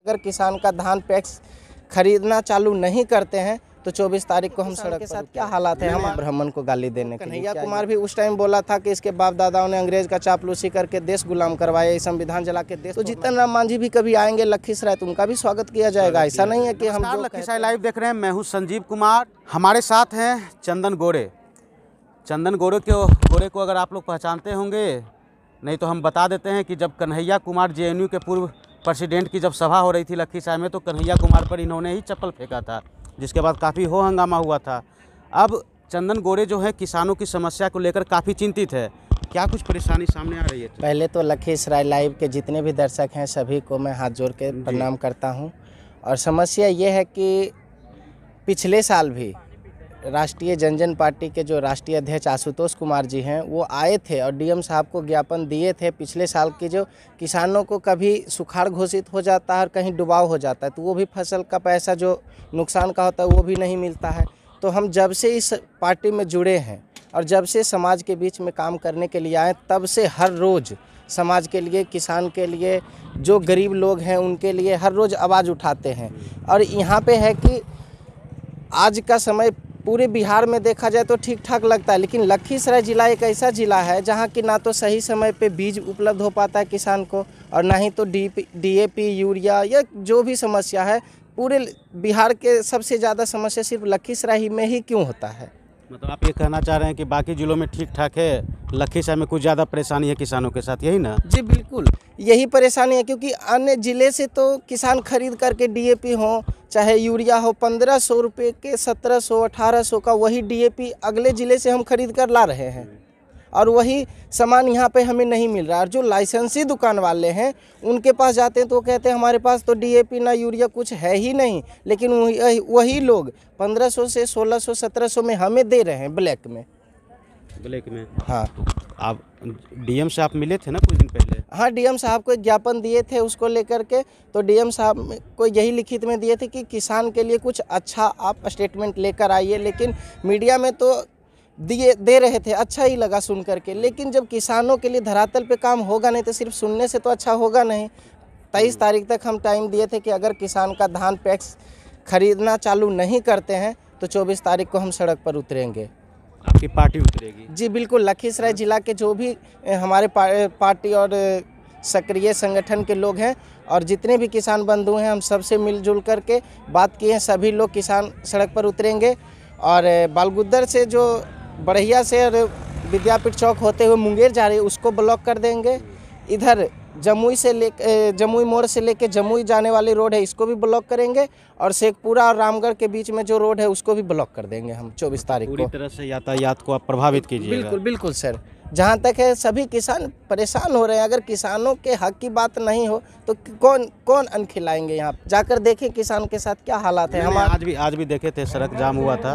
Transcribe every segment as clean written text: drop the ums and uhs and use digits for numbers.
अगर किसान का धान पैक्स खरीदना चालू नहीं करते हैं तो 24 तारीख को हम सड़क के साथ क्या हालात है, हम ब्राह्मण को गाली देने के लिए। कन्हैया कुमार भी उस टाइम बोला था कि इसके बाप दादाओं ने अंग्रेज का चापलूसी करके देश गुलाम करवाया, संविधान जला के देश। तो जीतन राम मांझी भी कभी आएंगे लखीसराय तो उनका भी स्वागत किया जाएगा। ऐसा नहीं है कि हम जो लखीसराय लाइव देख रहे हैं। मैं हूं संजीव कुमार, हमारे साथ हैं चंदन गोरे। चंदन गोरे को अगर आप लोग पहचानते होंगे, नहीं तो हम बता देते हैं कि जब कन्हैया कुमार जेएनयू के पूर्व प्रेसिडेंट की जब सभा हो रही थी लखीसराय में, तो कन्हैया कुमार पर इन्होंने ही चप्पल फेंका था, जिसके बाद काफ़ी हो हंगामा हुआ था। अब चंदन गोरे जो है किसानों की समस्या को लेकर काफ़ी चिंतित है। क्या कुछ परेशानी सामने आ रही है? पहले तो लखीसराय लाइव के जितने भी दर्शक हैं सभी को मैं हाथ जोड़ के प्रणाम करता हूं। और समस्या ये है कि पिछले साल भी राष्ट्रीय जनजन पार्टी के जो राष्ट्रीय अध्यक्ष आशुतोष कुमार जी हैं वो आए थे और डीएम साहब को ज्ञापन दिए थे। पिछले साल की जो किसानों को कभी सुखाड़ घोषित हो जाता है और कहीं डुबाव हो जाता है तो वो भी फसल का पैसा जो नुकसान का होता है वो भी नहीं मिलता है। तो हम जब से इस पार्टी में जुड़े हैं और जब से समाज के बीच में काम करने के लिए आए, तब से हर रोज़ समाज के लिए, किसान के लिए, जो गरीब लोग हैं उनके लिए हर रोज़ आवाज़ उठाते हैं। और यहाँ पे है कि आज का समय पूरे बिहार में देखा जाए तो ठीक ठाक लगता है, लेकिन लखीसराय ज़िला एक ऐसा ज़िला है जहाँ कि ना तो सही समय पे बीज उपलब्ध हो पाता है किसान को, और ना ही तो डीएपी, यूरिया या जो भी समस्या है, पूरे बिहार के सबसे ज़्यादा समस्या सिर्फ लखीसराय में ही क्यों होता है। मतलब आप ये कहना चाह रहे हैं कि बाकी जिलों में ठीक ठाक है, लखीसराय में कुछ ज़्यादा परेशानी है किसानों के साथ, यही ना? जी बिल्कुल, यही परेशानी है, क्योंकि अन्य ज़िले से तो किसान खरीद करके डीएपी हो चाहे यूरिया हो 1500 रुपये के 1700 1800 का वही डीएपी अगले ज़िले से हम खरीद कर ला रहे हैं, और वही सामान यहाँ पे हमें नहीं मिल रहा है। और जो लाइसेंसी दुकान वाले हैं उनके पास जाते हैं तो वो कहते हैं हमारे पास तो डीएपी ना यूरिया कुछ है ही नहीं, लेकिन वही लोग 1500 से 1600 1700 में हमें दे रहे हैं ब्लैक में। हाँ, आप डीएम से आप मिले थे ना कुछ दिन पहले? हाँ, डीएम साहब को एक ज्ञापन दिए थे उसको लेकर के, तो डीएम साहब को यही लिखित में दिए थे कि किसान के लिए कुछ अच्छा आप स्टेटमेंट लेकर आइए। लेकिन मीडिया में तो दे रहे थे, अच्छा ही लगा सुन करके, लेकिन जब किसानों के लिए धरातल पे काम होगा नहीं तो सिर्फ सुनने से तो अच्छा होगा नहीं। 23 तारीख तक हम टाइम दिए थे कि अगर किसान का धान पैक्स खरीदना चालू नहीं करते हैं तो 24 तारीख को हम सड़क पर उतरेंगे। आपकी पार्टी उतरेगी? जी बिल्कुल, लखीसराय जिला के जो भी हमारे पार्टी और सक्रिय संगठन के लोग हैं और जितने भी किसान बंधु हैं, हम सबसे मिलजुल करके बात किए हैं, सभी लोग किसान सड़क पर उतरेंगे। और बालगुद्दर से जो बढ़िया से और विद्यापीठ चौक होते हुए मुंगेर जा रही है उसको ब्लॉक कर देंगे। इधर जमुई मोड़ से लेके जमुई जाने वाली रोड है इसको भी ब्लॉक करेंगे, और शेखपुरा और रामगढ़ के बीच में जो रोड है उसको भी ब्लॉक कर देंगे हम 24 तारीख को। पूरी तरह से यातायात को आप प्रभावित कीजिएगा? बिल्कुल बिल्कुल सर, जहाँ तक है सभी किसान परेशान हो रहे हैं। अगर किसानों के हक की बात नहीं हो तो कौन अन्न खिलाएंगे? यहाँ जाकर देखें किसान के साथ क्या हालात है। हम आज भी देखे थे, सड़क जाम हुआ था,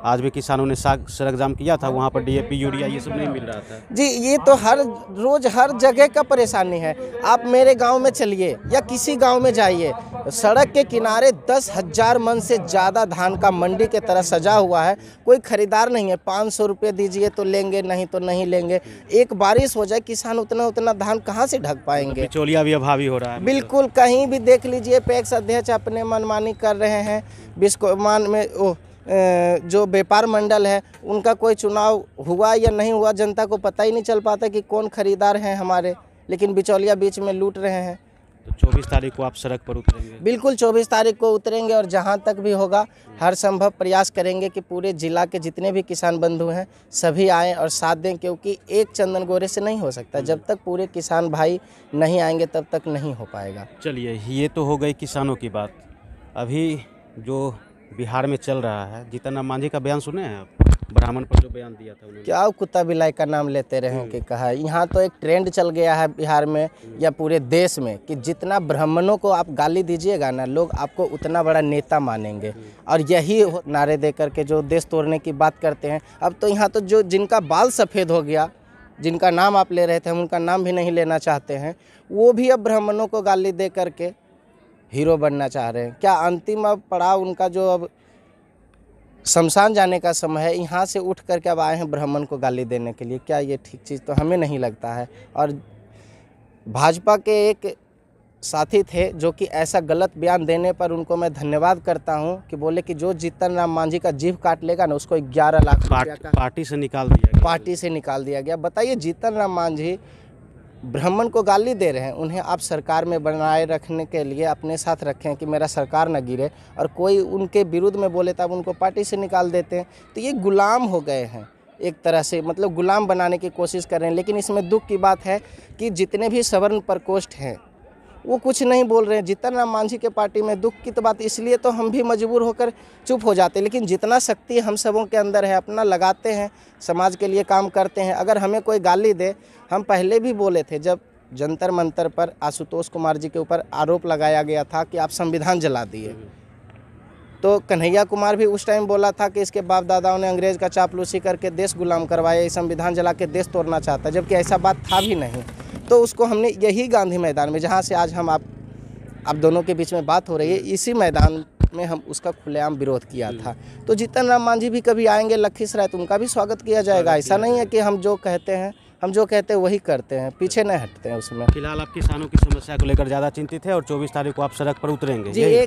आज भी किसानों ने सड़क जाम किया था, वहाँ पर डीएपी यूरिया ये सब नहीं मिल रहा था। जी, ये तो हर रोज़ हर जगह का परेशानी है। आप मेरे गांव में चलिए या किसी गांव में जाइए, सड़क के किनारे 10,000 मन से ज़्यादा धान का मंडी के तरह सजा हुआ है, कोई खरीदार नहीं है। 500 रुपये दीजिए तो लेंगे, नहीं तो नहीं लेंगे। एक बारिश हो जाए किसान उतना धान कहाँ से ढक पाएंगे? बिचौलिया भी अभावी हो रहा है। बिल्कुल, कहीं भी देख लीजिए पैक्स अध्यक्ष अपने मनमानी कर रहे हैं। बिस्कोमान में जो व्यापार मंडल है उनका कोई चुनाव हुआ या नहीं हुआ जनता को पता ही नहीं चल पाता कि कौन खरीदार हैं हमारे, लेकिन बिचौलिया बीच में लूट रहे हैं। तो 24 तारीख को आप सड़क पर उतरेंगे? बिल्कुल, 24 तारीख को उतरेंगे, और जहां तक भी होगा हर संभव प्रयास करेंगे कि पूरे जिला के जितने भी किसान बंधु हैं सभी आएँ और साथ दें, क्योंकि एक चंदन गोरे से नहीं हो सकता। जब तक पूरे किसान भाई नहीं आएंगे तब तक नहीं हो पाएगा। चलिए, ये तो हो गई किसानों की बात। अभी जो बिहार में चल रहा है, जीतन राम मांझी का बयान सुने हैं आप? ब्राह्मण पर जो बयान दिया था उन्होंने, क्या कुत्ता बिलाई का नाम लेते रहे कि कहा। यहाँ तो एक ट्रेंड चल गया है बिहार में या पूरे देश में कि जितना ब्राह्मणों को आप गाली दीजिएगा ना, लोग आपको उतना बड़ा नेता मानेंगे। और यही नारे दे करके जो देश तोड़ने की बात करते हैं। अब तो यहाँ तो जो जिनका बाल सफ़ेद हो गया, जिनका नाम आप ले रहे थे, हम उनका नाम भी नहीं लेना चाहते हैं, वो भी अब ब्राह्मणों को गाली दे करके हीरो बनना चाह रहे हैं। क्या अंतिम अब पड़ाव उनका जो अब शमशान जाने का समय है, यहाँ से उठ करके अब आए हैं ब्राह्मण को गाली देने के लिए? क्या ये ठीक चीज़ तो हमें नहीं लगता है। और भाजपा के एक साथी थे जो कि ऐसा गलत बयान देने पर उनको मैं धन्यवाद करता हूं कि बोले कि जो जीतन राम मांझी का जीभ काट लेगा ना उसको 11 लाख रुपया का पार्टी से निकाल दिया गया। पार्टी से निकाल दिया गया। बताइए, जीतन राम मांझी ब्राह्मण को गाली दे रहे हैं, उन्हें आप सरकार में बनाए रखने के लिए अपने साथ रखें कि मेरा सरकार न गिरे, और कोई उनके विरुद्ध में बोले तब उनको पार्टी से निकाल देते हैं। तो ये गुलाम हो गए हैं एक तरह से, मतलब गुलाम बनाने की कोशिश कर रहे हैं। लेकिन इसमें दुख की बात है कि जितने भी सवर्ण प्रकोष्ठ हैं वो कुछ नहीं बोल रहे हैं। जीतन राम मांझी के पार्टी में दुख की तो बात, इसलिए तो हम भी मजबूर होकर चुप हो जाते हैं। लेकिन जितना शक्ति हम सबों के अंदर है अपना लगाते हैं, समाज के लिए काम करते हैं। अगर हमें कोई गाली दे, हम पहले भी बोले थे जब जंतर मंतर पर आशुतोष कुमार जी के ऊपर आरोप लगाया गया था कि आप संविधान जला दिए, तो कन्हैया कुमार भी उस टाइम बोला था कि इसके बाप दादाओं ने अंग्रेज़ का चापलूसी करके देश गुलाम करवाया, संविधान जला के देश तोड़ना चाहता, जबकि ऐसा बात था भी नहीं। तो उसको हमने यही गांधी मैदान में, जहाँ से आज हम आप दोनों के बीच में बात हो रही है, इसी मैदान में हम उसका खुलेआम विरोध किया था। तो जीतन राम मांझी भी कभी आएंगे लखीसराय तो उनका भी स्वागत किया जाएगा। ऐसा नहीं है कि हम जो कहते हैं वही करते हैं, पीछे नहीं हटते हैं उसमें। फिलहाल आप किसानों की समस्या को लेकर ज़्यादा चिंतित है और 24 तारीख को आप सड़क पर उतरेंगे जी।